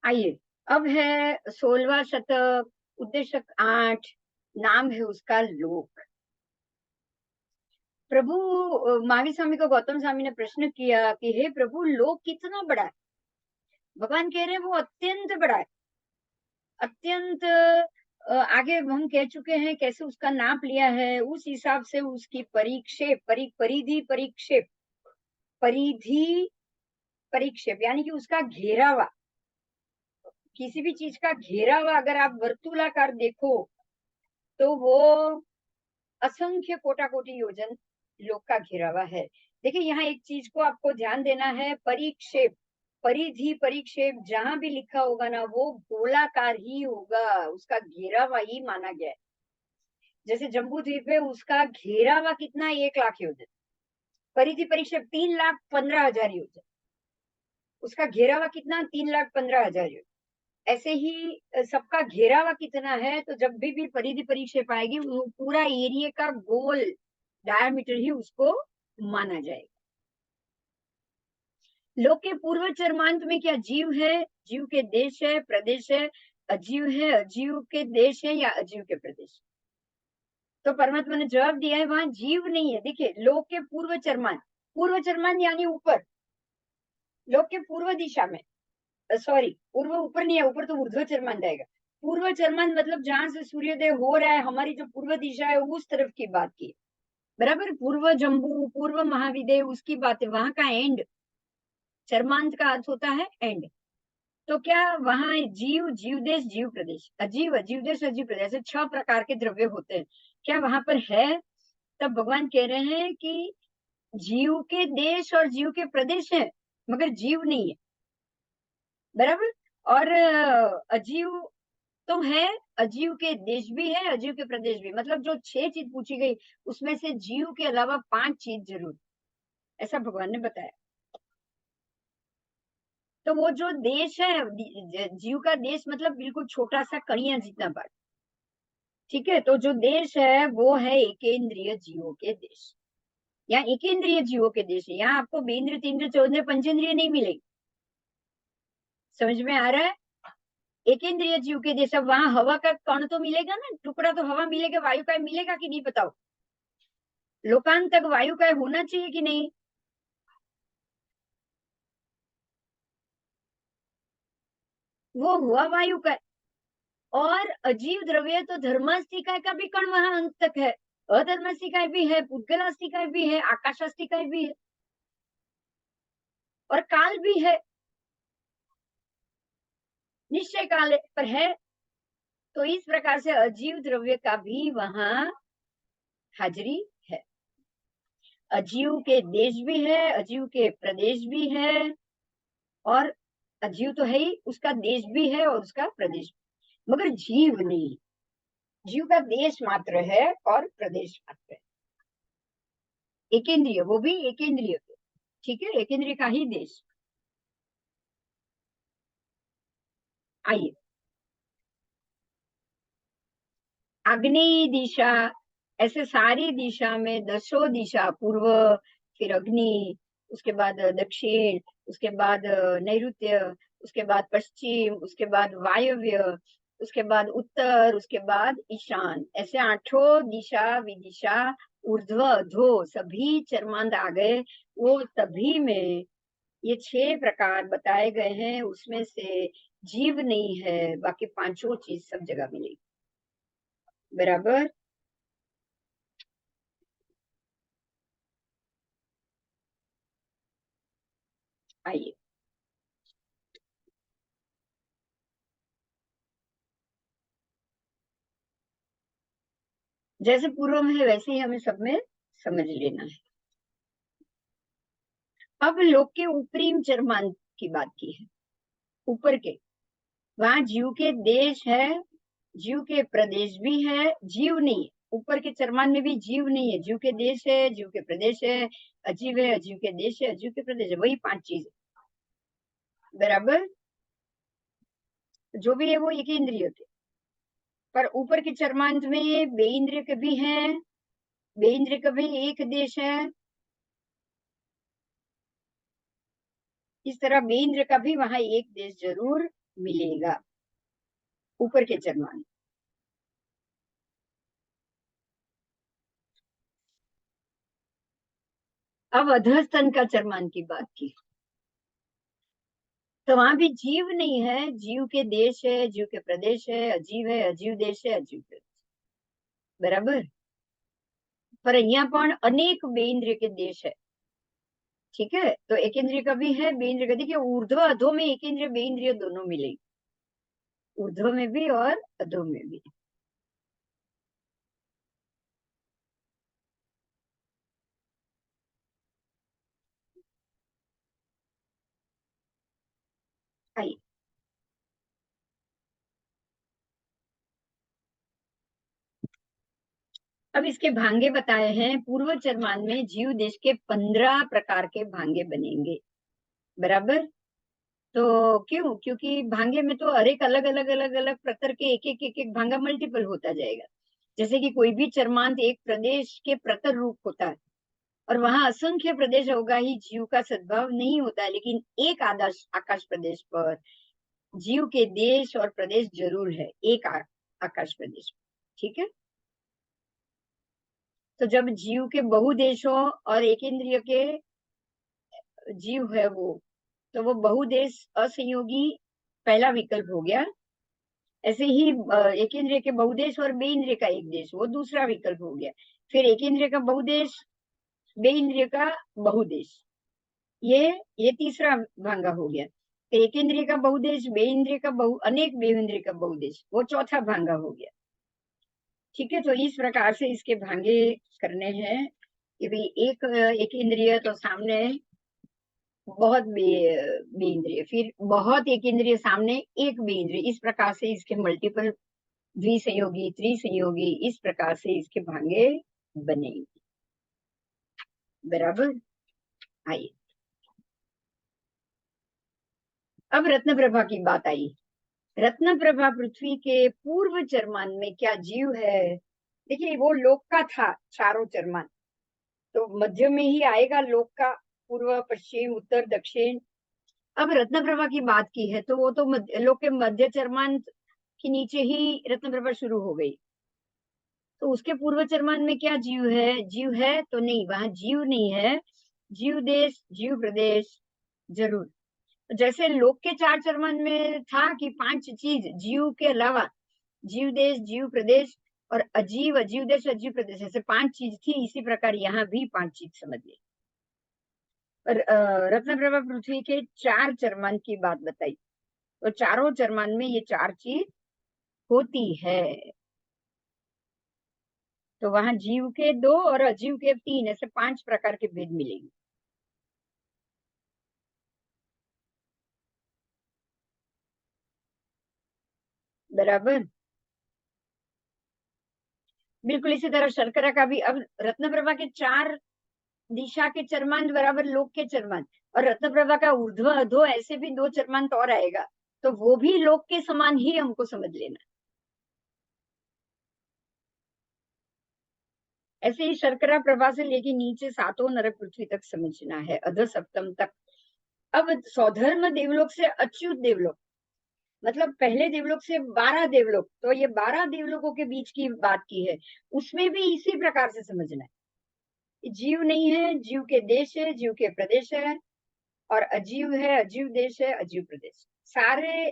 आइए, अब है 16वां शतक, उद्देशक 8, नाम है उसका लोक। प्रभु महावीर स्वामी को गौतम स्वामी ने प्रश्न किया कि हे प्रभु, लोक कितना बड़ा है? भगवान कह रहे हैं वो अत्यंत बड़ा है, अत्यंत। आगे हम कह चुके हैं कैसे उसका नाप लिया है, उस हिसाब से उसकी परिक्षेप, परिधि परिक्षेप, परिधि परिक्षेप यानी कि उसका घेरावा। किसी भी चीज का घेरावा अगर आप वर्तुलाकार देखो तो वो असंख्य कोटा कोटि योजन लोक का घेरावा है। देखिए, यहाँ एक चीज को आपको ध्यान देना है, परिक्षेप, परिधि परिक्षेप जहां भी लिखा होगा ना वो गोलाकार ही होगा, उसका घेरावा ही माना गया है। जैसे जम्बू द्वीप है, उसका घेरावा कितना है? 1 लाख योजन। परिधि परिक्षेप 3,15,000 योजन, उसका घेरावा कितना? 3,15,000 योजन। ऐसे ही सबका घेरावा कितना है? तो जब भी परिधि परिक्षेप आएगी वो पूरा एरिया का गोल डायमीटर ही उसको माना जाएगा। लोक के पूर्व चरमांत में क्या जीव है? जीव के देश है, प्रदेश है। अजीव है, अजीव के देश है या अजीव के प्रदेश? तो परमात्मा ने जवाब दिया है वहां जीव नहीं है। देखिए, लोक के पूर्व चरमांत यानी ऊपर, लोक के पूर्व दिशा में, सॉरी, पूर्व ऊपर नहीं है, ऊपर तो ऊर्ध्व चरमांत आएगा। पूर्व चरमांत मतलब जहां से सूर्योदय हो रहा है, हमारी जो पूर्व दिशा है उस तरफ की बात की, बराबर। पूर्व जम्बू, पूर्व महाविदेह, उसकी बात है, वहां का एंड। चरमांत का अर्थ होता है एंड। तो क्या वहां जीव, जीव देश, जीव प्रदेश, अजीव, अजीव देश, अजीव प्रदेश, ऐसे 6 प्रकार के द्रव्य होते हैं, क्या वहां पर है? तब भगवान कह रहे हैं कि जीव के देश और जीव के प्रदेश है, मगर जीव नहीं है, बराबर। और अजीव तो है, अजीव के देश भी है, अजीव के प्रदेश भी, मतलब जो 6 चीज पूछी गई उसमें से जीव के अलावा 5 चीज जरूर, ऐसा भगवान ने बताया। तो वो जो देश है, जीव का देश मतलब बिल्कुल छोटा सा कणिया जितना बड़ा, ठीक है। तो जो देश है वो है एकेंद्रिय जीवों के देश, या एकेंद्रिय जीवों के देश है। यहाँ आपको बेंद्र, तीन्द्र, चौद्र, पंचेंद्रिय नहीं मिलेगी। समझ में आ रहा है? एकेंद्रिय जीव के देश। अब वहां हवा का कण तो मिलेगा ना, टुकड़ा तो हवा मिलेगा, वायु का मिलेगा कि नहीं बताओ? लोकांत तक वायु का होना चाहिए कि नहीं? वो हुआ वायु का। और अजीव द्रव्य तो धर्मास्तिका का भी कण वहां अंत तक है, अधर्मास्तिका भी है, पुद्गलास्तिका भी है, आकाशास्तिका भी है, और काल भी है, निश्चय काल है, पर है। तो इस प्रकार से अजीव द्रव्य का भी वहां हाजिरी है। अजीव के देश भी है, अजीव के प्रदेश भी है, और अजीव तो है ही, उसका देश भी है और उसका प्रदेश भी। मगर जीव नहीं, जीव का देश मात्र है और प्रदेश मात्र है। एकेंद्रिय, वो भी एकेंद्रिय, ठीक है, एकेंद्रिय का ही देश। आइए, अग्नि दिशा, ऐसे सारी दिशा में, दसों दिशा, पूर्व, फिर अग्नि, उसके बाद दक्षिण, उसके बाद नैऋत्य, उसके बाद पश्चिम, उसके बाद वायव्य, उसके बाद उत्तर, उसके बाद ईशान, ऐसे 8 दिशा विदिशा, ऊर्ध्व अधो सभी चरमांत आ गए। वो सभी में ये 6 प्रकार बताए गए हैं, उसमें से जीव नहीं है, बाकी 5 चीज सब जगह मिलेगी, बराबर। आइए, जैसे पूर्व में है वैसे ही हमें सब में समझ लेना है। अब लोक के ऊपरी चरमांत की बात की है, ऊपर के, वहां जीव के देश है, जीव के प्रदेश भी है, जीव नहीं है। ऊपर के चरमान में भी जीव नहीं है, जीव के देश है, जीव के प्रदेश है, अजीव है, अजीव के देश है, अजीव के प्रदेश है, वही 5 चीज है, बराबर। जो भी है वो एक ही इंद्रिय थे। पर ऊपर के चरमांत में बेइंद्रिय के भी हैं, बेइंद्रिय का भी एक देश है, इस तरह बेइंद्र का भी वहां एक देश जरूर मिलेगा ऊपर के चरमान। अब अधस्तन का चरमान की बात की, तो वहां भी जीव नहीं है, जीव के देश है, जीव के प्रदेश है, अजीव देश है, अजीव प्रदेश, बराबर। पर અહીંયા પણ અનેક બેઇન્દ્રિય के देश है, ठीक है। तो एक इंद्रिय का भी है, बेइंद्रिय का। देखिए ऊर्ध्व अधो में एक इंद्रिय बेइंद्रिय दोनों मिलेगी, ऊर्ध्व में भी और अधो में भी। आइए, अब इसके भांगे बताए हैं। पूर्व चरमान में जीव देश के 15 प्रकार के भांगे बनेंगे, बराबर। तो क्यों? क्योंकि भांगे में तो हर एक अलग अलग अलग अलग प्रकार के एक एक भांगा मल्टीपल होता जाएगा। जैसे कि कोई भी चरमांत एक प्रदेश के प्रतर रूप होता है, और वहां असंख्य प्रदेश होगा ही जीव का सद्भाव नहीं होता है, लेकिन एक आदर्श आकाश प्रदेश पर जीव के देश और प्रदेश जरूर है, एक आकाश प्रदेश, ठीक है। तो जब जीव के बहुदेशों और एक इंद्रिय के जीव है वो, तो वो बहुदेश असंयोगी पहला विकल्प हो गया। ऐसे ही एक इंद्रिय के बहुदेश और बे इंद्रिय का एक देश, वो दूसरा विकल्प हो गया। फिर एक इंद्रिय का बहुदेश, बे इंद्रिय का बहुदेश, ये ये तीसरा भांगा हो गया। तो एक इंद्रिय का बहुदेश, बे इंद्रिय का अनेक बे इंद्रिय का बहुदेश, वो चौथा भांगा हो गया, ठीक है। तो इस प्रकार से इसके भांगे करने हैं कि भाई एक इंद्रिय तो सामने बहुत बे इंद्रिय, फिर बहुत एक इंद्रिय सामने एक बे इंद्रिय, इस प्रकार से इसके मल्टीपल द्विसंयोगी त्रिसंयोगी, इस प्रकार से इसके भांगे बनेंगे, बराबर। आइए, अब रत्न प्रभा की बात आई। रत्न प्रभा पृथ्वी के पूर्व चरमान में क्या जीव है? देखिए वो लोक का था चारों चरमान, तो मध्य में ही आएगा लोक का, पूर्व पश्चिम उत्तर दक्षिण। अब रत्न प्रभा की बात की है, तो वो तो लोक के मध्य चरमान के नीचे ही रत्न प्रभा शुरू हो गई। तो उसके पूर्व चरमान में क्या जीव है? जीव है तो नहीं, वहां जीव नहीं है। जीव देश, जीव प्रदेश जरूर। जैसे लोक के चार चरमान में था कि 5 चीज जीव के अलावा, जीव देश, जीव प्रदेश और अजीव, अजीव देश, अजीव प्रदेश, ऐसे 5 चीज थी। इसी प्रकार यहाँ भी 5 चीज समझ ली। पर रत्न प्रभा पृथ्वी के 4 चरमान की बात बताई, तो चारों चरमान में ये 4 चीज होती है। तो वहां जीव के 2 और अजीव के 3, ऐसे 5 प्रकार के भेद मिलेंगे, बराबर। बिल्कुल इसी तरह शर्करा का भी। अब रत्न प्रभा के 4 दिशा के चरमांत बराबर लोक के चरमांत, और रत्न प्रभा का ऊर्ध्व अधो ऐसे भी 2 चरमांत और आएगा, तो वो भी लोक के समान ही हमको समझ लेना। ऐसे ही शर्करा प्रभा से लेके नीचे सातों नरक पृथ्वी तक समझना है, अध सप्तम तक। अब सौधर्म देवलोक से अच्युत देवलोक, मतलब पहले देवलोक से 12 देवलोक, तो ये 12 देवलोकों के बीच की बात की है। उसमें भी इसी प्रकार से समझना है। जीव नहीं है, जीव के देश है, जीव के प्रदेश है, और अजीव है, अजीव देश है, अजीव प्रदेश। सारे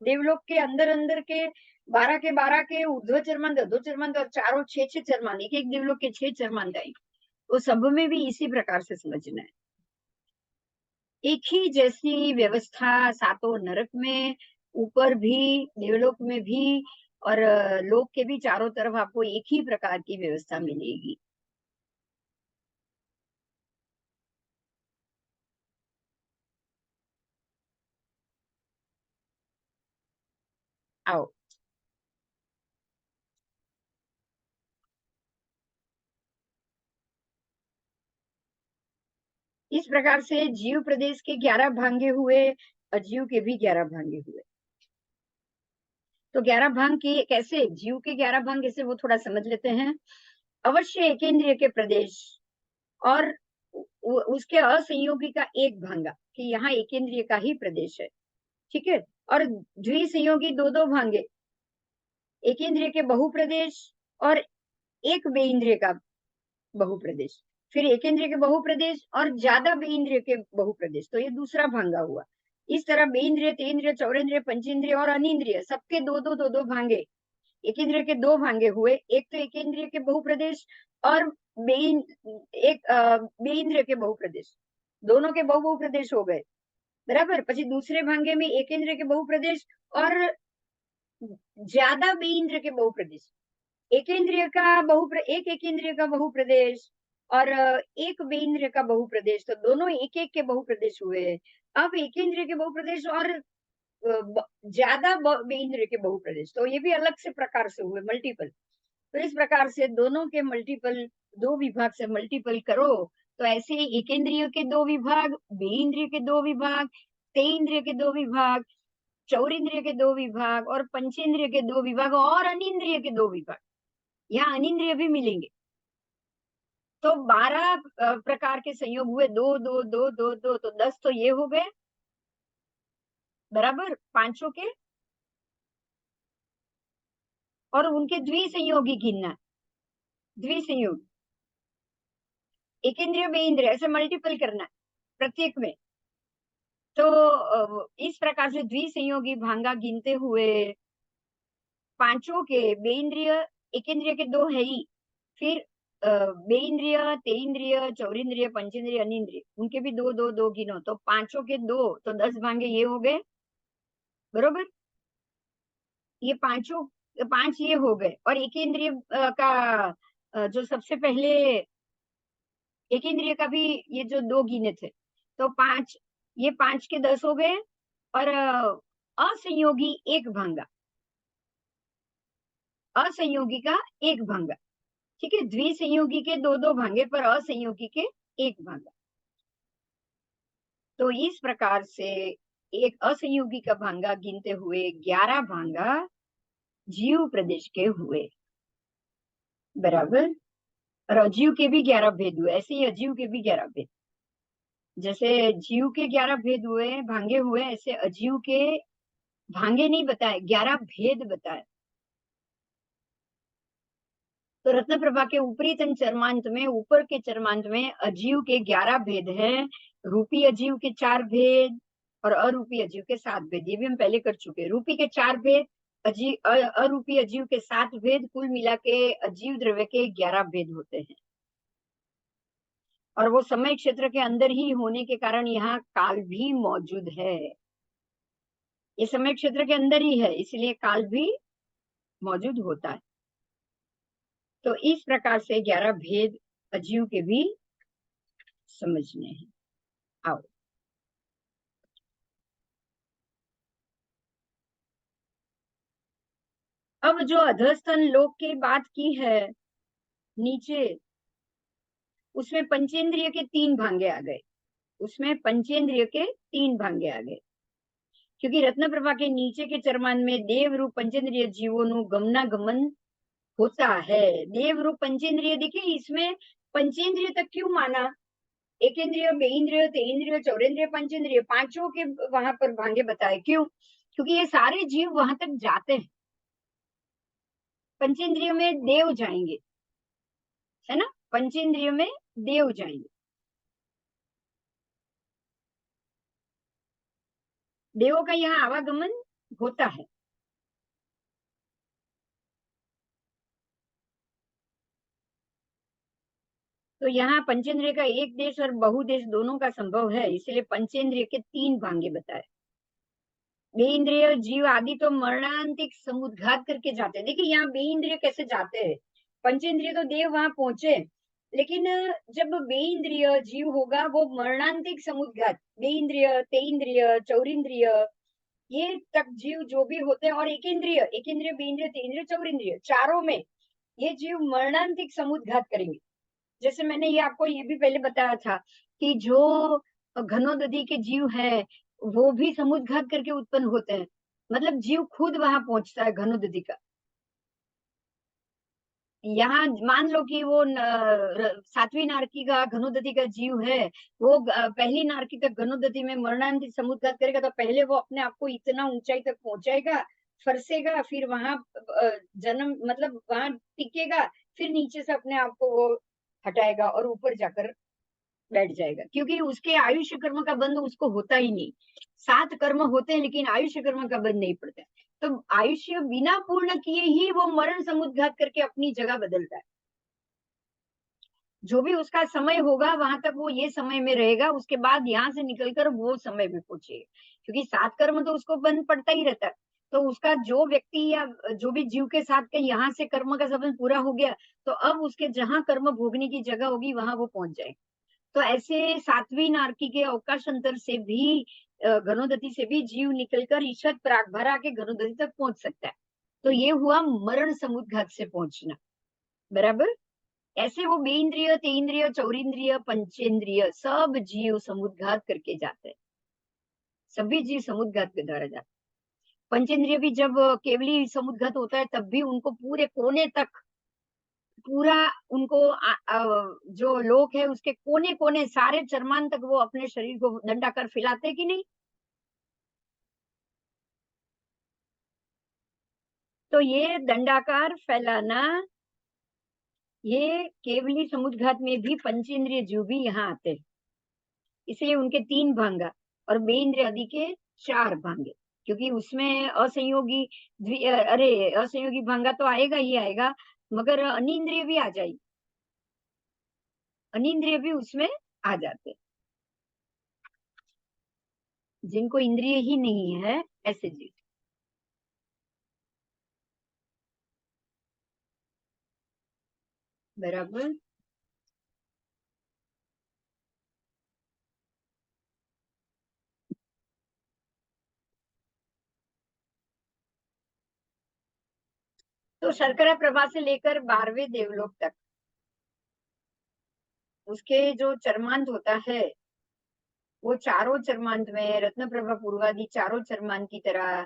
देवलोक के अंदर अंदर के 12 के 12 के ऊर्ध्व चरमांत, अधो चरमांत और चारों 6 चरमांत, एक एक देवलोक के 6 चरमांत आएंगे। वो सब में भी इसी प्रकार से समझना है। एक ही जैसी व्यवस्था सातों नरक में, ऊपर भी, देवलोक में भी, और लोक के भी चारों तरफ आपको एक ही प्रकार की व्यवस्था मिलेगी। आओ, इस प्रकार से जीव प्रदेश के 11 भांगे हुए, अजीव के भी 11 भांगे हुए। तो 11 भांग की कैसे, जीव के 11 भांग कैसे, वो थोड़ा समझ लेते हैं। अवश्य एक इंद्रिय के प्रदेश, और उसके असंयोगी का एक भांगा, कि यहाँ एक इंद्रिय का ही प्रदेश है, ठीक है। और द्विसंयोगी दो दो भांगे, एक इंद्रिय के बहुप्रदेश और एक बेइंद्रिय का बहुप्रदेश, फिर एक इंद्रिय के बहुप्रदेश और ज्यादा बेइंद्रिय के बहुप्रदेश, तो ये दूसरा भांगा हुआ। इस तरह बेइंद्रिय, तेंद्रिय, चौरेंद्रिय, पंचेंद्रिय और अनिंद्रिय सबके दो दो भांगे, एक इंद्रिय के दो भांगे हुए, एक तो एक इंद्रिय के बहुप्रदेश और बेइंद्रिय के बहुप्रदेश, दोनों के बहुप्रदेश हो गए बराबर। પછી दूसरे भांगे में एक इंद्रिय के बहुप्रदेश और ज्यादा बेइंद्रिय के बहुप्रदेश, एक इंद्रिय का एक इंद्रिय का बहुप्रदेश और एक बेइंद्रिय का बहुप्रदेश, तो दोनों एक एक के बहुप्रदेश हुए। अब एक इंद्रिय के बहुप्रदेश और ज्यादा बेइंद्रिय के बहुप्रदेश, तो ये भी अलग से प्रकार से हुए, मल्टीपल। तो इस प्रकार से दोनों के मल्टीपल, दो विभाग से मल्टीपल करो, तो ऐसे एक इंद्रिय के दो विभाग, बेइंद्रिय के दो विभाग, तेइंद्रिय के दो विभाग, चौरिंद्रिय के दो विभाग और पंचेंद्रिय के दो विभाग और अनिंद्रिय के दो विभाग, यहाँ अनिंद्रिय भी मिलेंगे। तो 12 प्रकार के संयोग हुए, दो दो दो दो दो, तो 10 तो ये हो गए बराबर, पांचों के, और उनके द्विसंयोगी गिनना, द्विसंयोग, एक इंद्रिय बेइंद्रिय ऐसे मल्टीपल करना प्रत्येक में। तो इस प्रकार से द्विसंयोगी भांगा गिनते हुए पांचों के बेइंद्रिय, एक इंद्रिय के दो है ही, फिर बेइंद्रिय, तेइंद्रिय, चौरिंद्रिय, पंचेंद्रिय, अनिंद्रिय, उनके भी दो दो दो गिनो, तो पांचों के दो, तो 10 भांगे ये हो गए बरोबर। ये पांचों, पांच ये हो गए, और एक इंद्रिय का जो सबसे पहले एक इंद्रिय का भी ये जो दो गिने थे, तो पांच, ये 5 के 10 हो गए, और असंयोगी एक भांगा, असंयोगी का एक भांगा, ठीक है, द्विसंयोगी के दो दो भांगे पर असंयोगी के एक भांगा। तो इस प्रकार से एक असंयोगी का भांगा गिनते हुए 11 भांगा जीव प्रदेश के हुए बराबर। और अजीव के भी 11 भेद हुए, ऐसे ही अजीव के भी 11 भेद, जैसे जीव के 11 भेद हुए, भांगे हुए, ऐसे अजीव के भांगे नहीं बताए, 11 भेद बताए। तो रत्न प्रभा के ऊपरी तन चरमांत में, ऊपर के चरमांत में अजीव के 11 भेद हैं, रूपी अजीव के 4 भेद और अरूपी अजीव के 7 भेद, ये भी हम पहले कर चुके हैं। रूपी के 4 भेद, अरूपी अजीव के 7 भेद, कुल मिला के अजीव द्रव्य के 11 भेद होते हैं। और वो समय क्षेत्र के अंदर ही होने के कारण यहाँ काल भी मौजूद है, ये समय क्षेत्र के अंदर ही है, इसलिए काल भी मौजूद होता है। तो इस प्रकार से 11 भेद अजीव के भी समझने हैं। आओ अब जो अधस्तन लोक की बात की है नीचे, उसमें पंचेंद्रिय के 3 भांगे आ गए, उसमें पंचेंद्रिय के 3 भांगे आ गए, क्योंकि रत्न प्रभा के नीचे के चरमान में देव रूप पंचेंद्रिय जीवों नु गमनागमन होता है। देव रूप पंचेंद्रिय, देखिए इसमें पंचेंद्रिय तक क्यों माना, एक इंद्रिय, बेइंद्रिय, तेइंद्रिय, चौरेंद्रिय, पंचेंद्रिय, पांचों के वहां पर भांगे बताए, क्यों? क्योंकि ये सारे जीव वहां तक जाते हैं, पंचेंद्रिय में देव जाएंगे, है ना, पंचेंद्रिय में देव जाएंगे, देवों का यहाँ आवागमन होता है। तो यहाँ पंचेंद्रिय का एक देश और बहुदेश दोनों का संभव है, इसलिए पंचेंद्रिय के 3 भांगे बताए। बेइंद्रिय जीव आदि तो मरणांतिक समुद्घात करके जाते हैं, देखिए यहाँ बेइंद्रिय कैसे जाते हैं, पंचेंद्रिय तो देव वहां पहुंचे, लेकिन जब बेइंद्रिय जीव होगा वो मरणांतिक समुद्घात, बेइंद्रिय, तेइंद्रिय, चौरिंद्रिय, ये तक जीव जो भी होते हैं, और एक इंद्रिय, बेइंद्रिय, तेइंद्रिय, चौरिंद्रिय, चारों में ये जीव मरणांतिक समुद्घात करेंगे। जैसे मैंने ये आपको ये भी पहले बताया था कि जो घनोदधि के जीव है वो भी समुद्घात करके उत्पन्न होते हैं, मतलब जीव खुद वहां पहुंचता है घनोदधि का, यहाँ मान लो कि वो सातवीं नारकी का घनोदति का जीव है, वो पहली नारकी का घनोदति में मरणांतिक समुद्घात करेगा, तो पहले वो अपने आप को इतना ऊंचाई तक पहुंचाएगा, फरसेगा, फिर वहां जन्म मतलब वहां टिकेगा, फिर नीचे से अपने आप को वो हटाएगा और ऊपर जाकर बैठ जाएगा, क्योंकि उसके आयुष्य कर्म का बंध उसको होता ही नहीं। 7 कर्म होते हैं लेकिन आयुष्य कर्म का बंध नहीं पड़ता। तो आयुष्य बिना पूर्ण किए ही वो मरण समुद्घात करके अपनी जगह बदलता है। जो भी उसका समय होगा वहां तक वो ये समय में रहेगा, उसके बाद यहाँ से निकलकर वो समय में पहुंचेगा, क्योंकि 7 कर्म तो उसको बंद पड़ता ही रहता है। तो उसका जो व्यक्ति या जो भी जीव के साथ के यहाँ से कर्म का संबंध पूरा हो गया, तो अब उसके जहां कर्म भोगने की जगह होगी वहां वो पहुंच जाए। तो ऐसे 7वीं नारकी के अवकाश अंतर से भी घनोदति से भी जीव निकलकर ईशत प्रागभार आके घनोदति तक पहुंच सकता है। तो ये हुआ मरण समुद्घात से पहुंचना, बराबर। ऐसे वो बेइंद्रिय, तेइंद्रिय, चौरिंद्रिय, पंचेंद्रिय सब जीव समुद्घात करके जाते हैं। सभी जीव समुद्घात के द्वारा जाते हैं। पंचेंद्रिय भी जब केवली समुद्घात होता है तब भी उनको पूरे कोने तक, पूरा उनको जो लोक है उसके कोने कोने सारे चरमान तक वो अपने शरीर को दंडाकर फैलाते कि नहीं। तो ये दंडाकार फैलाना, ये केवली समुद्घात में भी पंचेंद्रिय जीव भी यहाँ आते हैं, इसलिए उनके 3 भांगा और बेइंद्रिय आदि के 4 भांगे, क्योंकि उसमें असंयोगी अरे असंयोगी भांगा तो आएगा ही आएगा, मगर अनिंद्रिय भी आ जाएगी, अनिंद्रिय भी उसमें आ जाते, जिनको इंद्रिय ही नहीं है ऐसे जीव। बराबर। तो शर्करा प्रभा से लेकर 12वें देवलोक तक उसके जो चरमांत होता है, वो चारों चरमांत में रत्न प्रभा पूर्वादि चारों चरमांत की तरह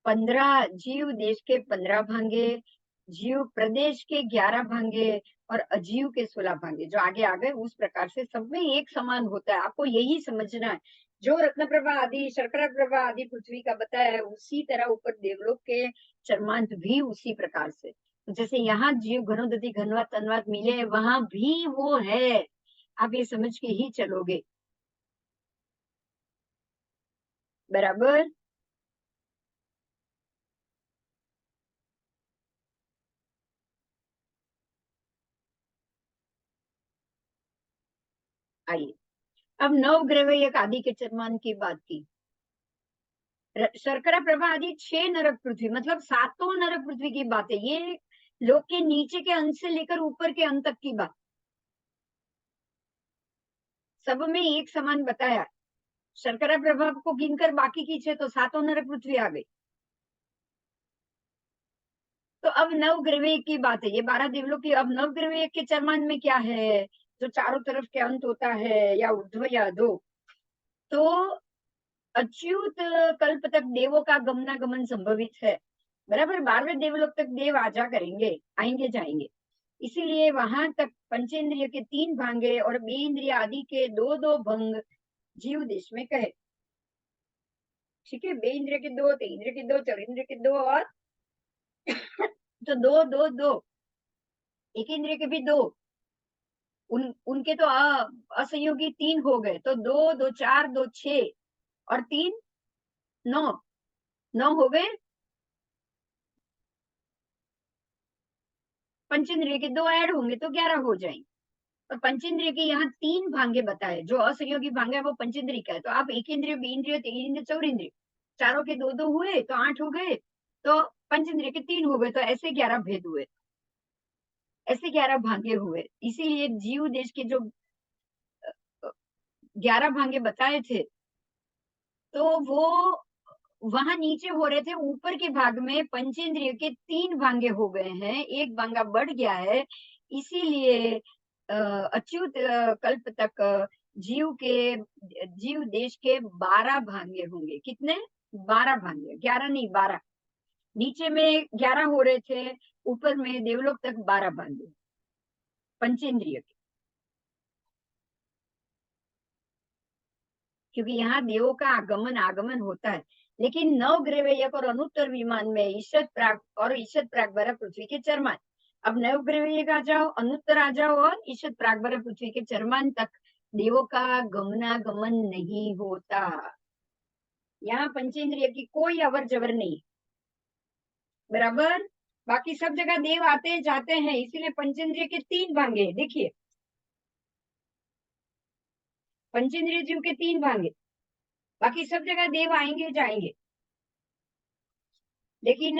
15 जीव देश के 15 भांगे, जीव प्रदेश के 11 भांगे और अजीव के 16 भांगे, जो आगे आ गए उस प्रकार से सब में एक समान होता है। आपको यही समझना है, जो रत्न प्रभा आदि शर्करा प्रभा आदि पृथ्वी का बताया है उसी तरह ऊपर देवलोक के चरमांत भी उसी प्रकार से, जैसे यहाँ जीव घनोदति घनवात तनवात मिले वहां भी वो है। आप ये समझ के ही चलोगे, बराबर। आइए, अब नवग्रह एक आदि के चरमान की बात की। शर्करा प्रभा आदि 6 नरक पृथ्वी, मतलब 7 नरक पृथ्वी की बात है ये, लोक के नीचे के अंत से लेकर ऊपर के अंत तक की बात, सब में एक समान बताया। शर्करा प्रभा को गिनकर बाकी की 6 तो 7 नरक पृथ्वी आ गई। तो अब नवग्रह की बात है, ये 12 देवलोक की। अब नवग्रह के चरमान में क्या है, जो चारों तरफ के अंत होता है, या ऊर्ध्व या अधो। तो अच्युत कल्प तक देवों का गमनागमन संभवित है, बराबर। 12वें देवलोक तक देव आजा करेंगे, आएंगे जाएंगे, इसीलिए वहां तक पंचेंद्रिय के 3 भांगे और बेइंद्रिय आदि के 2-2 भंग जीव देश में कहे। ठीक है, बेइंद्रिय के 2, तेइंद्रिय के 2, चौरिंद्रिय के 2 और तो 2-2-2, एक इंद्रिय के भी 2, उनके तो असंयोगी 3 हो गए, तो 2-2-4, 2-6 और 3-9, 9 हो गए। पंचेंद्रिय के 2 ऐड होंगे तो 11 हो जाएंगे। और पंचेंद्रिय के यहाँ 3 भांगे बताए, जो असंयोगी भांगा है वो पंचेंद्रिय का है। तो आप एक इंद्रिय, बेइंद्रिय, तेइंद्रिय, चौरिंद्रिय चारों के 2-2 हुए तो 8 हो गए, तो पंचेंद्रिय के 3 हो गए, तो ऐसे 11 भेद हुए, ऐसे 11 भांगे हुए। इसीलिए जीव देश के जो 11 भांगे बताए थे, तो वो वहां नीचे हो रहे थे, ऊपर के भाग में पंचेंद्रिय के 3 भांगे हो गए हैं, एक भांगा बढ़ गया है। इसीलिए अच्युत कल्प तक जीव देश के 12 भांगे होंगे। कितने? 12 भांगे, 11 नहीं 12। नीचे में 11 हो रहे थे, ऊपर में देवलोक तक 12 भांगे पंचेंद्रिय के। क्योंकि यहाँ देवों का आगमन आगमन होता है, लेकिन नवग्रहयक और अनुत्तर विमान में ईशत प्राग और ईशत प्रागभरा पृथ्वी के चरमान। अब नवग्रहयक आ जाओ, अनुत्तर आ जाओ और ईशत प्रागभरा पृथ्वी के चरमान तक देवों का गमनागमन नहीं होता। यहाँ पंचेंद्रिय की कोई अवर जवर नहीं, बराबर। बाकी सब जगह देव आते जाते हैं, इसीलिए पंचेंद्रिय के 3 भांगे। देखिए, पंचेंद्रिय जीव के 3 भांगे, बाकी सब जगह देव आएंगे जाएंगे। लेकिन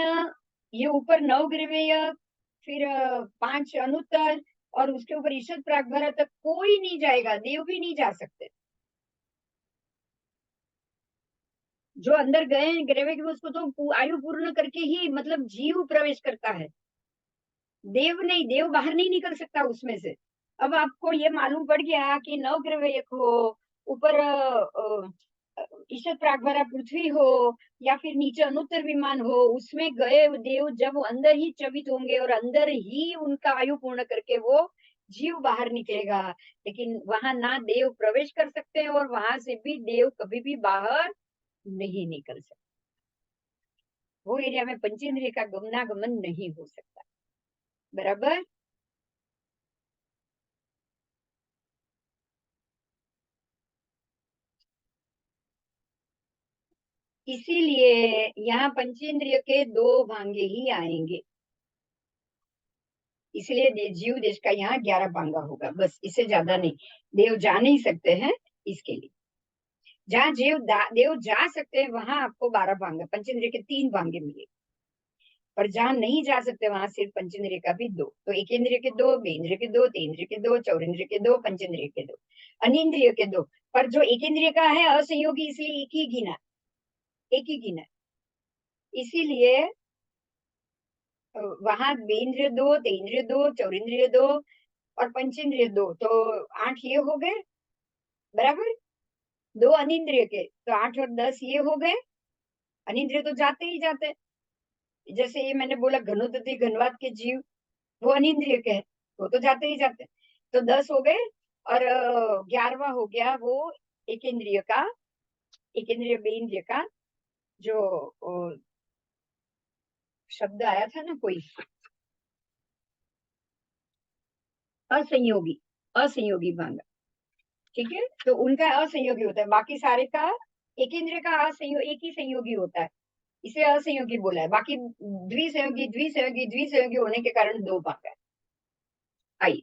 ये ऊपर 9 ग्रहय, फिर 5 अनुत्तर और उसके ऊपर ईशत प्रागभरा तक कोई नहीं जाएगा, देव भी नहीं जा सकते। जो अंदर गए ग्रहय में उसको तो आयु पूर्ण करके ही मतलब जीव प्रवेश करता है, देव नहीं। देव बाहर नहीं निकल सकता उसमें से। अब आपको ये मालूम पड़ गया कि 9 ग्रह हो, ऊपर ईशत प्रागभरा पृथ्वी हो, या फिर नीचे अनुत्तर विमान हो, उसमें गए देव जब अंदर ही चवित होंगे और अंदर ही उनका आयु पूर्ण करके वो जीव बाहर निकलेगा। लेकिन वहां ना देव प्रवेश कर सकते हैं और वहां से भी देव कभी भी बाहर नहीं निकल सकते। वो एरिया में पंचेंद्रिय का गमनागमन नहीं हो सकता, बराबर। इसीलिए यहाँ पंचेंद्रिय के 2 भांगे ही आएंगे, इसलिए जीव देश का यहाँ 11 भांगा होगा, बस, इससे ज्यादा नहीं। देव जा नहीं सकते हैं, इसके लिए। जहाँ देव जा सकते हैं वहां आपको 12 भांगा, पंचेंद्रिय के 3 भांगे मिले। पर जहाँ नहीं जा सकते वहां सिर्फ पंचेंद्रिय का भी 2, तो एकेंद्रिय के 2, बेंद्रिय के 2, तेंद्रिय के 2, चौरेंद्रिय के 2, पंचेंद्रिय के 2, अनिंद्रिय के 2। पर जो एकेंद्रिय का है असंयोगी, इसलिए एक ही गिना, एक ही गिना। इसीलिए वहां बेंद्रिय 2, तेंद्रिय 2, चौरेंद्रिय 2 और पंचेंद्रिय 2, तो 8 ये हो गए, बराबर। 2 अनिंद्रिय के, तो 8 और 10 ये हो गए। अनिंद्रिय तो जाते ही जाते, जैसे ये मैंने बोला घनोदती घनवात के जीव, वो अनिंद्रिय के हैं, वो तो जाते ही जाते। तो 10 हो गए, और 11वां हो गया वो एकेंद्रिय का, एकेंद्रिय बेंद्रिय का, जो शब्द आया था ना कोई, असंयोगी, असंयोगी भांगा। ठीक है, तो उनका असंयोगी होता है, बाकी सारे का एकेंद्रिय का असंयोग, एक ही संयोगी होता है, इसे असंयोगी बोला है। बाकी द्विसंयोगी द्विसंयोगी द्विसंयोगी होने के कारण 2 भाग है। आइए,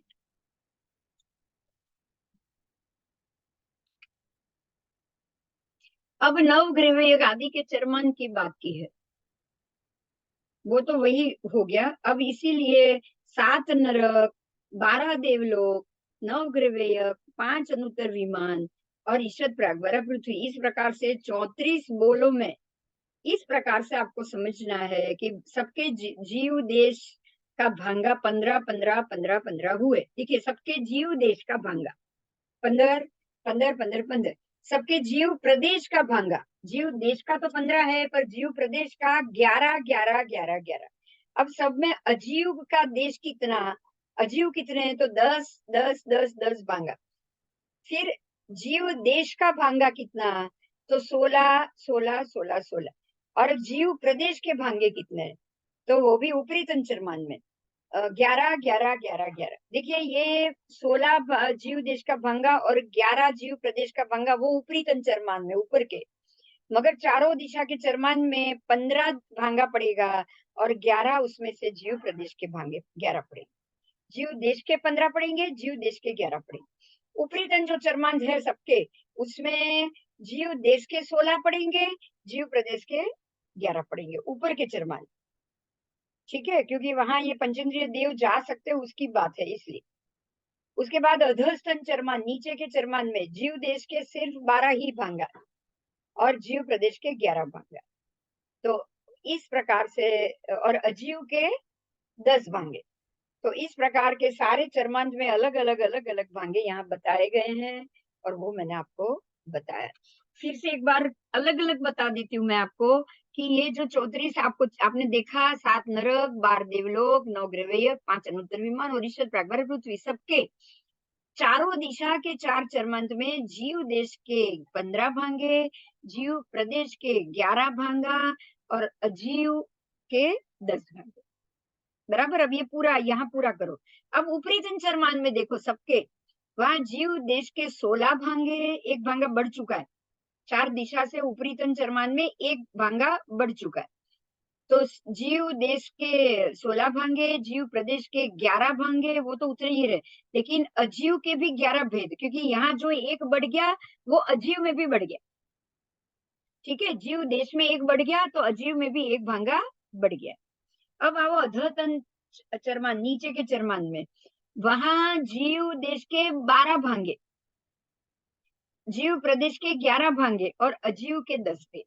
अब नवग्रह आदि के चरमान की बात की है, वो तो वही हो गया। अब इसीलिए 7 नरक, 12 देवलोक, 9 ग्रह, 5 अनुत्तर विमान और ईशत प्रागभरा पृथ्वी, इस प्रकार से 34 बोलों में इस प्रकार से आपको समझना है कि सबके जीव देश का भांगा 15 15 15 15 हुए। देखिए, सबके जीव देश का भांगा 15 15 15 15, सबके जीव प्रदेश का भांगा, जीव देश का तो 15 है, पर जीव प्रदेश का 11 11 11 11। अब सब में अजीव का देश कितना, अजीव कितने हैं, तो 10 10 10 10 भांगा। फिर जीव देश का भांगा कितना, तो 16 16 16 16। और जीव प्रदेश के भांगे कितने हैं, तो वो भी ऊपरी तंचरमान में 11 11 11 11। देखिए, ये 16 जीव देश का भंगा और 11 जीव प्रदेश का भंगा वो ऊपरी तन चरमान में, ऊपर के। मगर चारों दिशा के चरमान में 15 भांगा पड़ेगा और 11 उसमें से जीव प्रदेश के भांगे 11 पड़ेंगे। जीव देश के 15 पड़ेंगे, जीव देश के 11 पड़ेंगे। ऊपरी तन जो चरमान है सबके, उसमें जीव देश के 16 पड़ेंगे, जीव प्रदेश के 11 पड़ेंगे, ऊपर के चरमान। ठीक है, क्योंकि वहां ये पंचेंद्रिय देव जा सकते हैं उसकी बात है, इसलिए। उसके बाद अधस्तन चरमान, नीचे के चरमान में जीव देश के सिर्फ 12 ही भांगा और जीव प्रदेश के 11 भांगा। तो इस प्रकार से, और अजीव के 10 भांगे। तो इस प्रकार के सारे चरमांत में अलग अलग अलग अलग भांगे यहाँ बताए गए हैं, और वो मैंने आपको बताया। फिर से एक बार अलग अलग बता देती हूँ मैं आपको कि ये जो 34 आपने देखा, 7 नरक, 12 देवलोक, 9 ग्रहवयक, 5 अनुत्तर विमान और ईश्वर प्रागभार पृथ्वी, सबके चारों दिशा के 4 चरमांत में जीव देश के 15 भांगे, जीव प्रदेश के 11 भांगा और अजीव के 10 भांगे। बराबर। अब ये पूरा यहाँ पूरा करो। अब ऊपरी तीन चरमान में देखो सबके, वहां जीव देश के 16 भांगे, एक भांगा बढ़ चुका है। 4 दिशा से ऊपरी तीन चरमान में एक भांगा बढ़ चुका है। तो जीव देश के 16 भांगे, जीव प्रदेश के 11 भांगे, वो तो उतरे ही रहे, लेकिन अजीव के भी 11 भेद, क्योंकि यहाँ जो एक बढ़ गया वो अजीव में भी बढ़ गया। ठीक है, जीव देश में एक बढ़ गया तो अजीव में भी एक भांगा बढ़ गया। अब आओ अधोतन चरमान, नीचे के चरमान में, वहां जीव देश के 12 भांगे, जीव प्रदेश के 11 भांगे और अजीव के 10 भेद।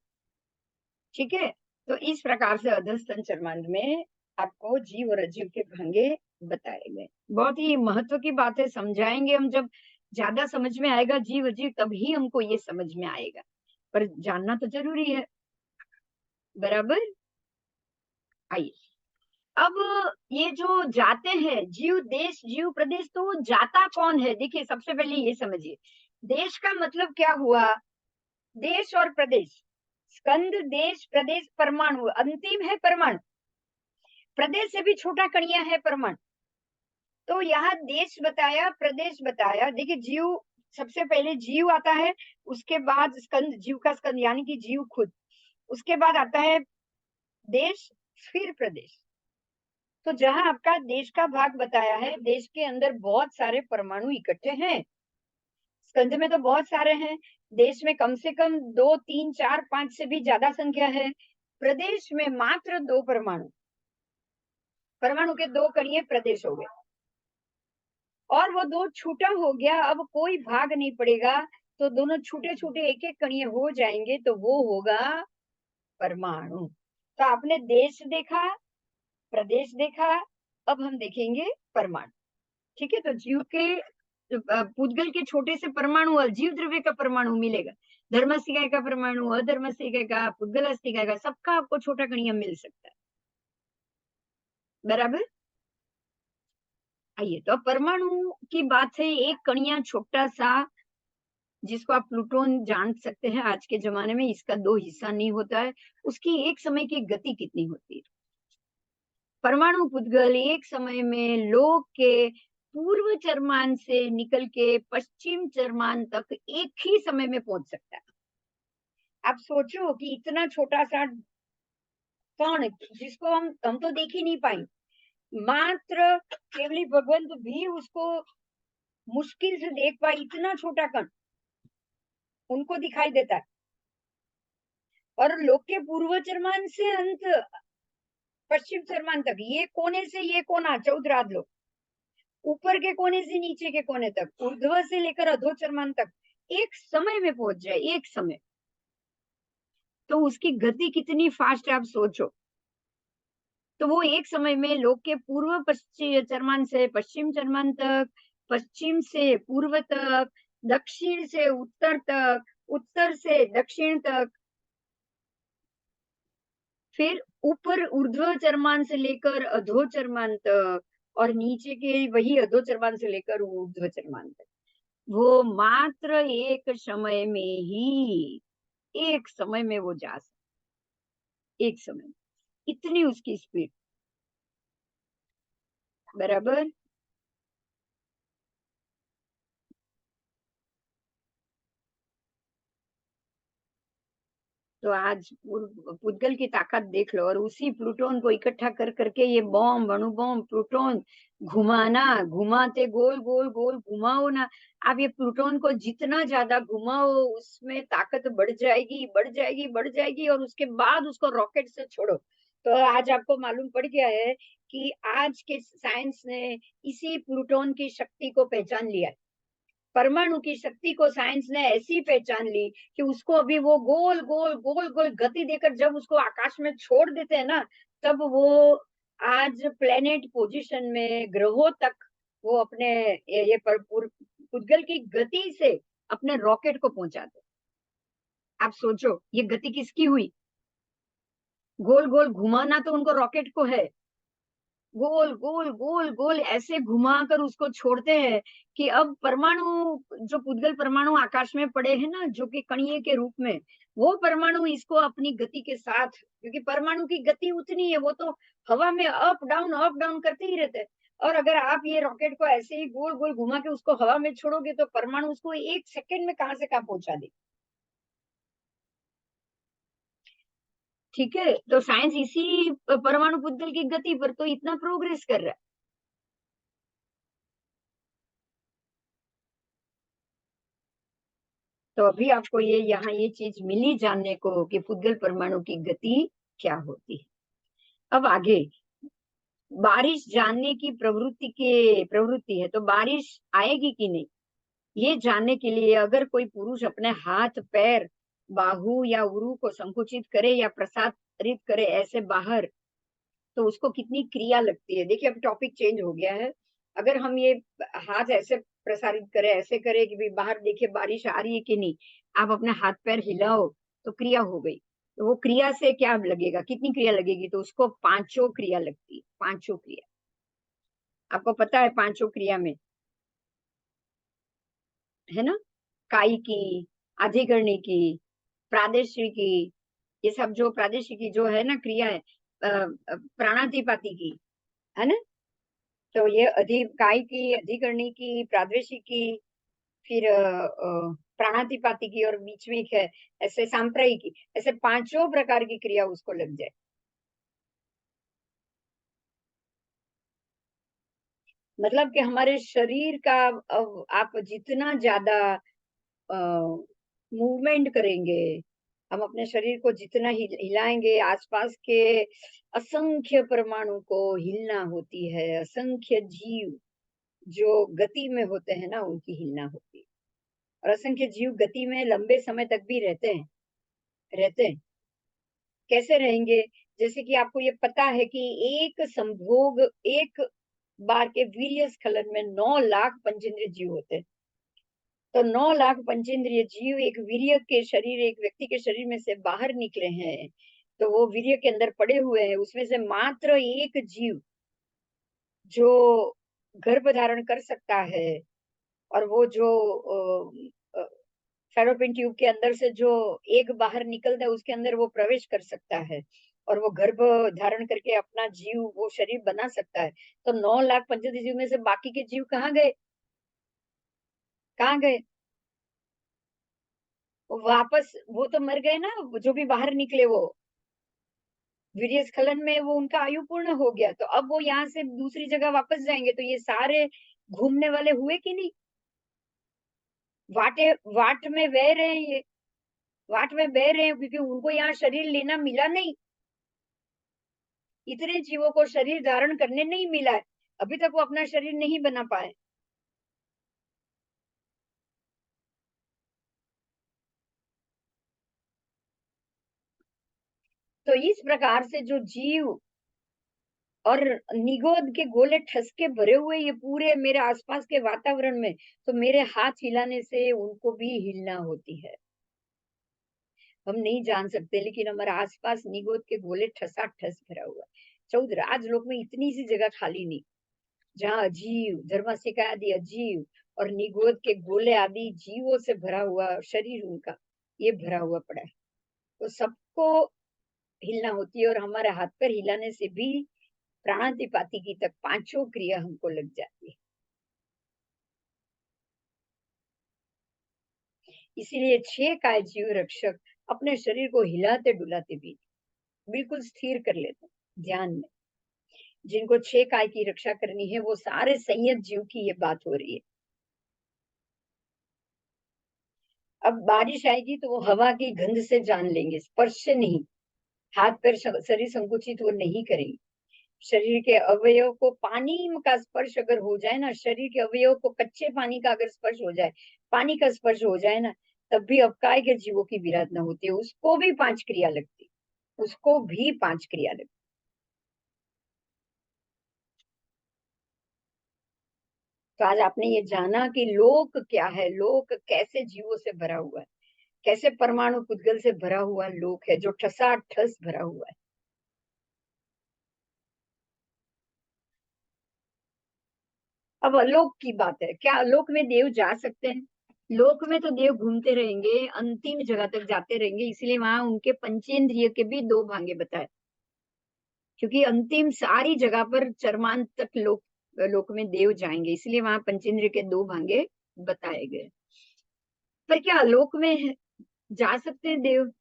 ठीक है, तो इस प्रकार से अधस्तन चरमांत में आपको जीव और अजीव के भांगे बताए गए। बहुत ही महत्व की बात है, समझाएंगे हम, जब ज्यादा समझ में आएगा जीव अजीव तभी हमको ये समझ में आएगा, पर जानना तो जरूरी है। बराबर। आइए, अब ये जो जाते हैं जीव देश जीव प्रदेश, तो वो जाता कौन है? देखिए, सबसे पहले ये समझिए, देश का मतलब क्या हुआ? देश और प्रदेश, स्कंद, देश, प्रदेश, परमाणु, अंतिम है परमाणु, प्रदेश से भी छोटा कणिया है परमाणु। तो यहाँ देश बताया, प्रदेश बताया। देखिए, जीव, सबसे पहले जीव आता है, उसके बाद स्कंद, जीव का स्कंद यानी कि जीव खुद, उसके बाद आता है देश, फिर प्रदेश। तो जहां आपका देश का भाग बताया है, देश के अंदर बहुत सारे परमाणु इकट्ठे हैं, स्कंद में तो बहुत सारे हैं, देश में कम से कम 2, 3, 4, 5 से भी ज्यादा संख्या है, प्रदेश में मात्र 2 परमाणु, परमाणु के 2 कणिये प्रदेश हो गए, और वो 2 छूटा हो गया, अब कोई भाग नहीं पड़ेगा, तो दोनों छूटे छूटे एक एक कणिये हो जाएंगे, तो वो होगा परमाणु। तो आपने देश देखा, प्रदेश देखा, अब हम देखेंगे परमाणु। ठीक है, तो जीव के पुद्गल के छोटे से परमाणु और जीव द्रव्य का परमाणु मिलेगा, धर्मस्थिकाय का परमाणु, अधर्मस्थिकाय का, पुद्गलास्थिकाय का, सबका आपको छोटा कणिया मिल सकता है। बराबर। आइए, तो परमाणु की बात है, एक कणिया छोटा सा, जिसको आप प्लूटोन जान सकते हैं आज के जमाने में, इसका 2 हिस्सा नहीं होता है, उसकी एक समय की गति कितनी होती है? परमाणु पुद्गल एक समय में लोक के पूर्व चरमान से निकल के पश्चिम चरमान तक एक ही समय में पहुंच सकता है। आप सोचो कि इतना छोटा सा कण, जिसको हम तो देख ही नहीं पाए, मात्र केवली भगवंत भी उसको मुश्किल से देख पाए, इतना छोटा कण उनको दिखाई देता है। और लोक के पूर्व चरमान से अंत पश्चिम चरमान तक, ये कोने से ये कोना, चौदराद लोक, ऊपर के कोने से नीचे के कोने तक, ऊर्ध्व से लेकर अधो चरमान तक एक समय में पहुंच जाए, एक समय, तो उसकी गति कितनी फास्ट है आप सोचो। तो वो एक समय में लोक के पूर्व पश्चिम चरमान से पश्चिम चरमान तक, पश्चिम से पूर्व तक, दक्षिण से उत्तर तक, उत्तर से दक्षिण तक, फिर ऊपर ऊर्ध्व चरमान से लेकर अधो चरमान तक, और नीचे के वही अधो चरमान से लेकर ऊर्ध्व चरमान तक, वो मात्र एक समय में ही, एक समय में वो जा सकता, एक समय में, इतनी उसकी स्पीड। बराबर। तो आज पुद्गल की ताकत देख लो, और उसी प्लूटोन को इकट्ठा कर करके ये बॉम्ब, अणु बॉम्ब, प्लूटोन घुमाना, घुमाते गोल गोल गोल घुमाओ ना, आप ये प्लूटोन को जितना ज्यादा घुमाओ, उसमें ताकत बढ़ जाएगी, बढ़ जाएगी, बढ़ जाएगी, और उसके बाद उसको रॉकेट से छोड़ो। तो आज आपको मालूम पड़ गया है कि आज के साइंस ने इसी प्लूटोन की शक्ति को पहचान लिया है। परमाणु की शक्ति को साइंस ने ऐसी पहचान ली कि उसको अभी वो गोल गोल गोल गोल गति देकर जब उसको आकाश में छोड़ देते हैं ना, तब वो आज प्लेनेट पोजीशन में, ग्रहों तक वो अपने ये पुद्गल की गति से अपने रॉकेट को पहुंचाते। आप सोचो ये गति किसकी हुई? गोल गोल घुमाना तो उनको रॉकेट को है, गोल गोल गोल गोल ऐसे घुमाकर उसको छोड़ते हैं कि अब परमाणु, जो पुद्गल परमाणु आकाश में पड़े हैं ना, जो कि कणीय के रूप में, वो परमाणु इसको अपनी गति के साथ, क्योंकि परमाणु की गति उतनी है, वो तो हवा में अप डाउन करते ही रहते हैं। और अगर आप ये रॉकेट को ऐसे ही गोल गोल घुमा के उसको हवा में छोड़ोगे तो परमाणु उसको 1 सेकंड में कहां से कहां पहुंचा दे। ठीक है, तो साइंस इसी परमाणु पुद्गल की गति पर तो इतना प्रोग्रेस कर रहा है। तो अभी आपको ये यहाँ ये चीज मिली जानने को कि पुद्गल परमाणु की गति क्या होती है। अब आगे बारिश जानने की प्रवृत्ति है, तो बारिश आएगी कि नहीं ये जानने के लिए अगर कोई पुरुष अपने हाथ पैर बाहु या उरु को संकुचित करे या प्रसारित करे ऐसे बाहर, तो उसको कितनी क्रिया लगती है। देखिए अब टॉपिक चेंज हो गया है। अगर हम ये हाथ ऐसे प्रसारित करें, ऐसे करें कि भाई बाहर देखिए बारिश आ रही है कि नहीं, आप अपने हाथ पैर हिलाओ तो क्रिया हो गई। तो वो क्रिया से क्या लगेगा, कितनी क्रिया लगेगी, तो उसको पांचों क्रिया लगती है, पांचों क्रिया। आपको पता है पांचों क्रिया में, है ना, काई की, अधिकरणी की, प्रादेशिक की, ये सब जो प्रादेशिक की जो है ना क्रिया है, प्राणातिपाती की, है ना। तो ये काय की, अधिकरणी की, प्रादेशिक की, फिर प्राणातिपाती की, और बीच में एक है ऐसे सांप्रयिक की, ऐसे पांचों प्रकार की क्रिया उसको लग जाए। मतलब कि हमारे शरीर का आप जितना ज्यादा मूवमेंट करेंगे, हम अपने शरीर को जितना हिलाएंगे, आसपास के असंख्य परमाणु को हिलना होती है, असंख्य जीव जो गति में होते हैं ना उनकी हिलना होती है। और असंख्य जीव गति में लंबे समय तक भी रहते हैं। कैसे रहेंगे, जैसे कि आपको ये पता है कि एक संभोग, एक बार के वीर्य स्खलन में 9 लाख पंचेंद्रिय जीव होते हैं। तो 9 लाख पंचेंद्रिय जीव एक वीर्य के शरीर, एक व्यक्ति के शरीर में से बाहर निकले हैं, तो वो वीर्य के अंदर पड़े हुए हैं, उसमें से मात्र एक जीव जो गर्भ धारण कर सकता है, और वो जो फैलोपियन ट्यूब के अंदर से जो एक बाहर निकलता है उसके अंदर वो प्रवेश कर सकता है, और वो गर्भ धारण करके अपना जीव, वो शरीर बना सकता है। तो 9 लाख पंचेंद्रिय जीव में से बाकी के जीव कहाँ गए, कहाँ गए, वापस वो तो मर गए ना, जो भी बाहर निकले वो वीर्य स्खलन में, वो उनका आयु पूर्ण हो गया, तो अब वो यहाँ से दूसरी जगह वापस जाएंगे, तो ये सारे घूमने वाले हुए कि नहीं, वाटे वाट में बह रहे हैं ये, वाट में बह रहे हैं, क्योंकि उनको यहाँ शरीर लेना मिला नहीं, इतने जीवों को शरीर धारण करने नहीं मिला है, अभी तक वो अपना शरीर नहीं बना पाए। तो इस प्रकार से जो जीव और निगोद के गोले ठसके भरे हुए ये पूरे मेरे आसपास के वातावरण में, तो मेरे हाथ हिलाने से उनको भी हिलना होती है। हम नहीं जान सकते, लेकिन हमारे आसपास निगोद के गोले ठसा ठस भरा हुआ है। 14 राजलोक में इतनी सी जगह खाली नहीं, जहाँ अजीव, धर्मसिका आदि अजीव और निगोद के गोले आदि जीवों से भरा हुआ शरीर उनका ये भरा हुआ पड़ा है। तो सबको हिलना होती है, और हमारे हाथ पर हिलाने से भी प्राणातिपाती की तक पांचों क्रिया हमको लग जाती है। इसीलिए 6 काय जीव रक्षक अपने शरीर को हिलाते डुलाते भी बिल्कुल स्थिर कर लेते हैं ध्यान में। जिनको 6 काय की रक्षा करनी है वो सारे संयत जीव की ये बात हो रही है। अब बारिश आएगी तो वो हवा की गंध से जान लेंगे, स्पर्श से नहीं। हाथ पैर शरीर संकुचित वो नहीं करेंगे। शरीर के अवयव को पानी का स्पर्श अगर हो जाए ना, शरीर के अवयव को कच्चे पानी का अगर स्पर्श हो जाए, पानी का स्पर्श हो जाए ना, तब भी अवकाय के जीवों की विराधना होती है, उसको भी 5 क्रिया लगती, उसको भी 5 क्रिया लगती। तो आज आपने ये जाना कि लोक क्या है, लोक कैसे जीवों से भरा हुआ है, कैसे परमाणु पुद्गल से भरा हुआ लोक है जो ठसा ठस भरा हुआ है। अब अलोक की बात है, क्या अलोक में देव जा सकते हैं? लोक में तो देव घूमते रहेंगे, अंतिम जगह तक जाते रहेंगे, इसलिए वहां उनके पंचेंद्रिय के भी दो भांगे बताए, क्योंकि अंतिम सारी जगह पर चरमांत तक लोक में देव जाएंगे, इसलिए वहां पंचेंद्रिय के दो भांगे बताए गए। पर क्या आलोक में जा सकते हैं देव?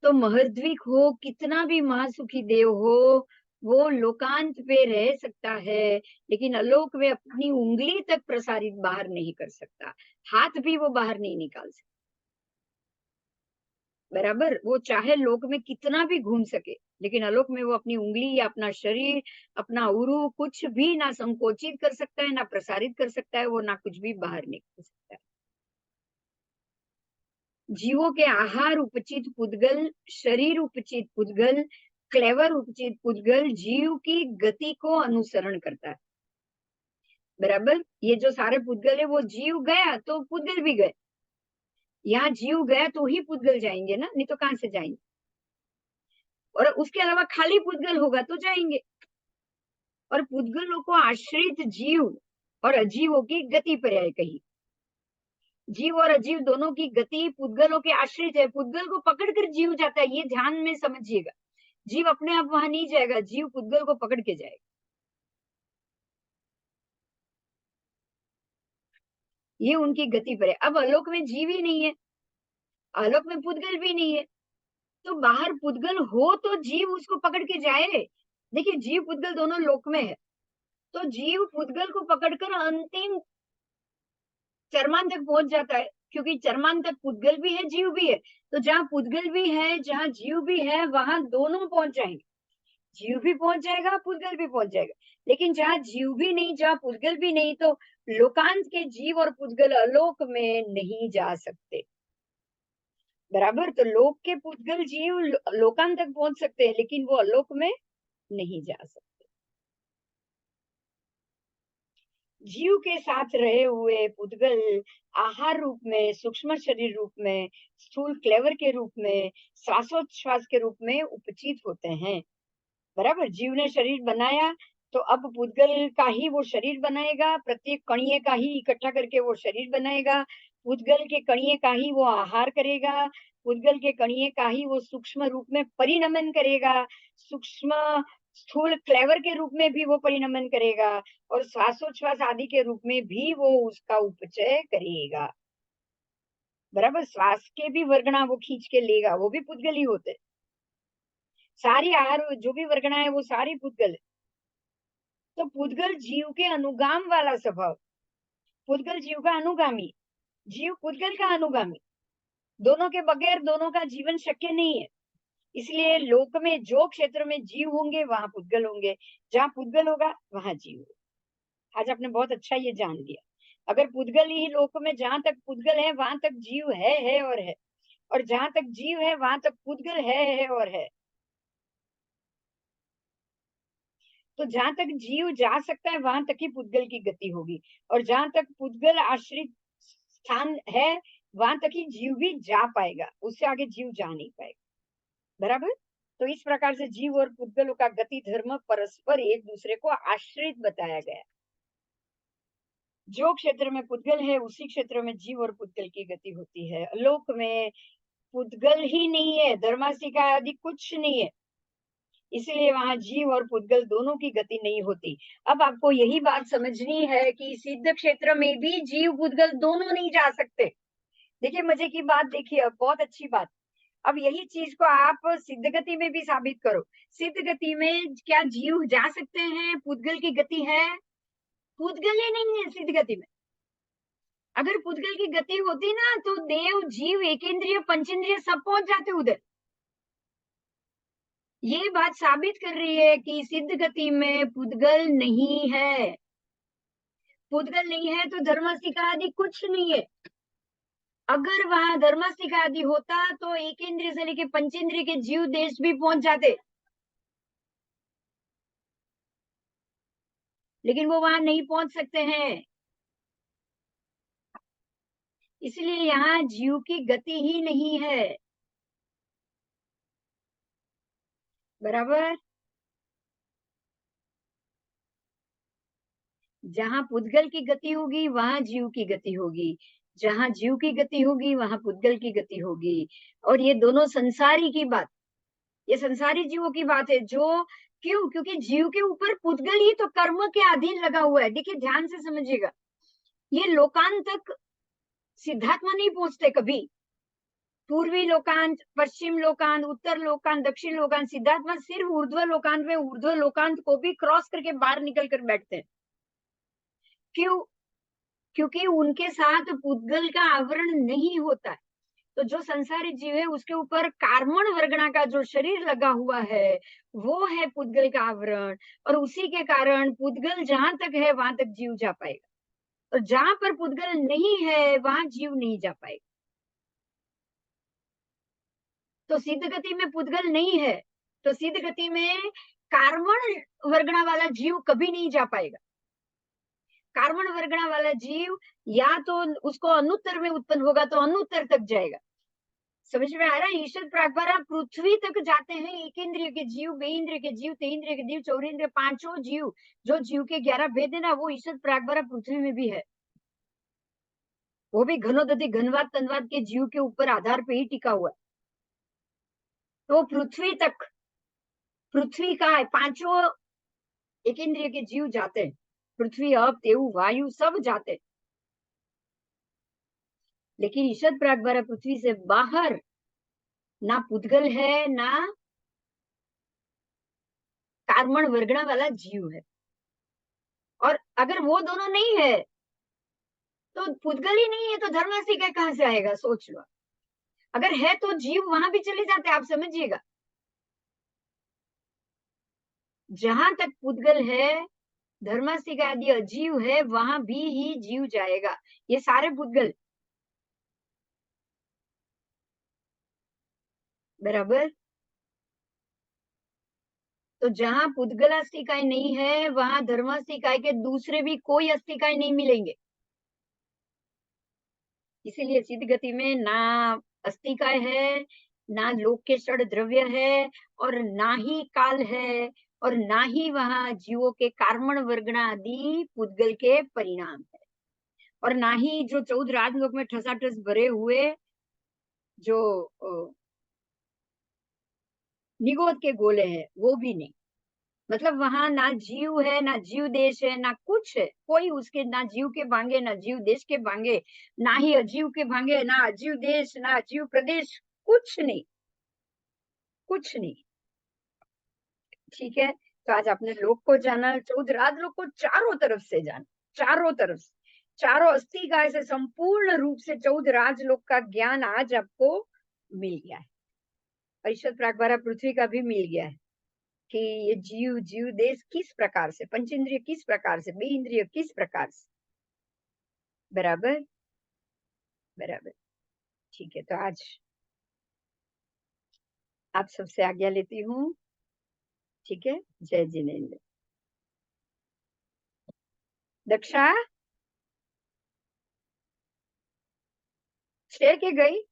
तो महर्द्विक हो, कितना भी महासुखी देव हो, वो लोकांत पे रह सकता है, लेकिन आलोक में अपनी उंगली तक प्रसारित बाहर नहीं कर सकता, हाथ भी वो बाहर नहीं निकाल सकता। बराबर, वो चाहे लोक में कितना भी घूम सके, लेकिन आलोक में वो अपनी उंगली या अपना शरीर, अपना उरु कुछ भी ना संकोचित कर सकता है, ना प्रसारित कर सकता है, वो ना कुछ भी बाहर निकल सकता है। जीवों के आहार उपचित पुद्गल, शरीर उपचित पुद्गल, क्लेवर उपचित पुद्गल जीव की गति को अनुसरण करता है। बराबर, ये जो सारे पुद्गल है, वो जीव गया तो पुद्गल भी गए, यहाँ जीव गया तो ही पुद्गल जाएंगे ना, नहीं तो कहां से जाएंगे? और उसके अलावा खाली पुद्गल होगा तो जाएंगे। और पुद्गलों को आश्रित जीव और अजीवों की गति पर्याय कही। जीव और अजीव दोनों की गति पुद्गलों के आश्रित है, पुद्गल को पकड़कर जीव जाता है, ये ध्यान में समझिएगा। जीव अपने आप वहां नहीं जाएगा, जीव पुद्गल को पकड़ के जाएगा, ये उनकी गति पर है। अब आलोक में जीव ही नहीं है, आलोक में पुद्गल भी नहीं है, तो बाहर पुद्गल हो तो जीव उसको पकड़ के जाए। देखिए, जीव पुद्गल दोनों लोक में है, तो जीव पुद्गल को पकड़कर अंतिम चरमान तक पहुंच जाता है, क्योंकि चरमान तक पुद्गल भी है, जीव भी है, तो जहां पुद्गल भी है, जहां जीव भी है, वहां दोनों पहुंच जाएंगे, जीव भी पहुंच जाएगा, पुद्गल भी पहुंच जाएगा। लेकिन जहां जीव भी नहीं, जहां पुद्गल भी नहीं, तो लोकांत के जीव और पुद्गल अलोक में नहीं जा सकते। बराबर, तो लोक के पुद्गल जीव लोकांत तक पहुंच सकते हैं, लेकिन वो अलोक में नहीं जा सकते। जीव के साथ रहे हुए पुद्गल आहार रूप में, सूक्ष्म शरीर रूप में, स्थूल क्लेवर के रूप में, श्वासोच्छ्वास के रूप में उपचित होते हैं। बराबर, जीव ने शरीर बनाया, तो अब पुद्गल का ही वो शरीर बनाएगा, प्रत्येक कणिये का ही इकट्ठा करके वो शरीर बनाएगा, पुद्गल के कणिये का ही वो आहार करेगा, पुद्गल के कणिये का ही वो सूक्ष्म रूप में परिणमन करेगा, सूक्ष्म स्थूल क्लेवर के रूप में भी वो परिणमन करेगा, और श्वासोच्छ्वास आदि के रूप में भी वो उसका उपचय करेगा। बराबर, श्वास के भी वर्गणा वो खींच के लेगा, वो भी पुद्गल ही होते। सारी आहार जो भी वर्गणा है वो सारी पुद्गल है। तो पुद्गल जीव के अनुगाम वाला स्वभाव, पुद्गल जीव का अनुगामी, जीव पुद्गल का अनुगामी, दोनों के बगैर दोनों का जीवन शक्य नहीं है। इसलिए लोक में जो क्षेत्र में जीव होंगे वहां पुद्गल होंगे, जहां पुद्गल होगा वहां जीव होगा। आज आपने बहुत अच्छा ये जान लिया। अगर पुद्गल ही लोक में, जहां तक पुद्गल है वहां तक जीव है और है, और जहां तक जीव है वहां तक पुद्गल है और है। तो जहां तक जीव जा सकता है वहां तक ही पुद्गल की गति होगी, और जहां तक पुद्गल आश्रित स्थान है वहां तक ही जीव भी जा पाएगा, उससे आगे जीव जा नहीं पाएगा। बराबर, तो इस प्रकार से जीव और पुद्गलों का गति धर्म परस्पर एक दूसरे को आश्रित बताया गया। जो क्षेत्र में पुद्गल है उसी क्षेत्र में जीव और पुद्गल की गति होती है। लोक में पुद्गल ही नहीं है, धर्मासिका आदि कुछ नहीं है, इसलिए वहां जीव और पुद्गल दोनों की गति नहीं होती। अब आपको यही बात समझनी है कि सिद्ध क्षेत्र में भी जीव पुद्गल दोनों नहीं जा सकते। देखिए, मजे की बात देखिए, अब बहुत अच्छी बात। अब यही चीज को आप सिद्ध गति में भी साबित करो। सिद्ध गति में क्या जीव जा सकते हैं? पुद्गल की गति है? पुद्गल ही नहीं है सिद्ध गति में। अगर पुद्गल की गति होती ना, तो देव जीव एकेंद्रिय पंचेंद्रिय सब पहुंच जाते उधर। ये बात साबित कर रही है कि सिद्ध गति में पुद्गल नहीं है। पुद्गल नहीं है तो धर्मासिका आदि कुछ नहीं है। अगर वहां धर्मासिका आदि होता तो एकेंद्रिय से लेके पंचेंद्रिय के जीव देश भी पहुंच जाते, लेकिन वो वहां नहीं पहुंच सकते हैं। इसलिए यहाँ जीव की गति ही नहीं है। बराबर, जहां पुद्गल की गति होगी वहां जीव की गति होगी, जहां जीव की गति होगी वहां पुद्गल की गति होगी। और ये दोनों संसारी की बात, ये संसारी जीवों की बात है। जो क्यों? क्योंकि जीव के ऊपर पुद्गल ही तो कर्म के अधीन लगा हुआ है। देखिए ध्यान से समझिएगा, ये लोकांत तक सिद्धात्मा नहीं पहुंचते कभी। पूर्वी लोकांत, पश्चिम लोकांत, उत्तर लोकांत, दक्षिण लोकांत, सिद्धात्मा सिर्फ ऊर्ध्व लोकांत में ऊर्ध्व लोकांत को भी क्रॉस करके बाहर निकल कर बैठते हैं। क्यों? क्योंकि उनके साथ पुद्गल का आवरण नहीं होता है। तो जो संसारी जीव है उसके ऊपर कार्मण वर्गणा का जो शरीर लगा हुआ है वो है पुद्गल का आवरण, और उसी के कारण पुद्गल जहां तक है वहां तक जीव जा पाएगा, और जहां पर पुद्गल नहीं है वहां जीव नहीं जा पाएगा। तो सिद्ध गति में पुद्गल नहीं है, तो सिद्ध गति में कार्मण वर्गणा वाला जीव कभी नहीं जा पाएगा। कार्मण वर्गणा वाला जीव या तो उसको अनुत्तर में उत्पन्न होगा तो अनुत्तर तक जाएगा। समझ में आ रहा है? ईश्वर प्रागभारा पृथ्वी तक जाते हैं एक इंद्रिय के जीव, बे इंद्रिय के जीव, ते इंद्रिय के जीव, चौरेंद्रिय, पांचों जीव, जो जीव के 11 भेद है ना, वो ईश्वर प्रागभारा पृथ्वी में भी है। वो भी घनोदधि घनवाद तनवाद के जीव के ऊपर आधार पे ही टिका हुआ है। तो पृथ्वी तक, पृथ्वी का है, पांचों एक इंद्रिय के जीव जाते हैं। पृथ्वी, अप, तेऊ, वायु सब जाते हैं। लेकिन ईश्वर प्रागभारा पृथ्वी से बाहर ना पुद्गल है ना कार्मण वर्गणा वाला जीव है। और अगर वो दोनों नहीं है तो पुद्गल ही नहीं है तो धर्मासिका कहां से आएगा? सोच लो। अगर है तो जीव वहां भी चले जाते, आप समझिएगा। जहां तक पुद्गल है, धर्मासिका आदि अजीव है, वहां भी ही जीव जाएगा। ये सारे पुद्गल, बराबर। तो जहां पुद्गल अस्थिकाय नहीं है वहां धर्मास्तिकाय के दूसरे भी कोई अस्थिकाय नहीं मिलेंगे। इसीलिए सिद्ध गति में ना अस्तिकाय है, ना लोक के षड द्रव्य है, और ना ही काल है, और ना ही वहां जीवों के कार्मण वर्गणा आदि पुद्गल के परिणाम है, और ना ही जो 14 राजलोक में ठसाठस भरे हुए जो निगोद के गोले हैं वो भी नहीं। मतलब वहां ना जीव है, ना जीव देश है, ना कुछ है। कोई उसके, ना जीव के भांगे, ना जीव देश के भांगे, ना ही अजीव के भांगे, ना अजीव देश, ना अजीव प्रदेश, कुछ नहीं, कुछ नहीं। ठीक है, तो आज आपने लोक को जाना, 14 राजलोक को चारों तरफ से जाना, चारों तरफ से, चारों अस्थिकाय से संपूर्ण रूप से 14 राजलोक का ज्ञान आज आपको मिल गया है। ईश्वर प्रागभारा पृथ्वी का भी मिल गया है कि ये जीव, जीव देश किस प्रकार से, पंचेंद्रिय किस प्रकार से, बे इंद्रिय किस प्रकार से। बराबर, बराबर। ठीक है, तो आज आप सबसे आज्ञा लेती हूँ। ठीक है, जय जिनेन्द्र। दक्षा शेर के गई।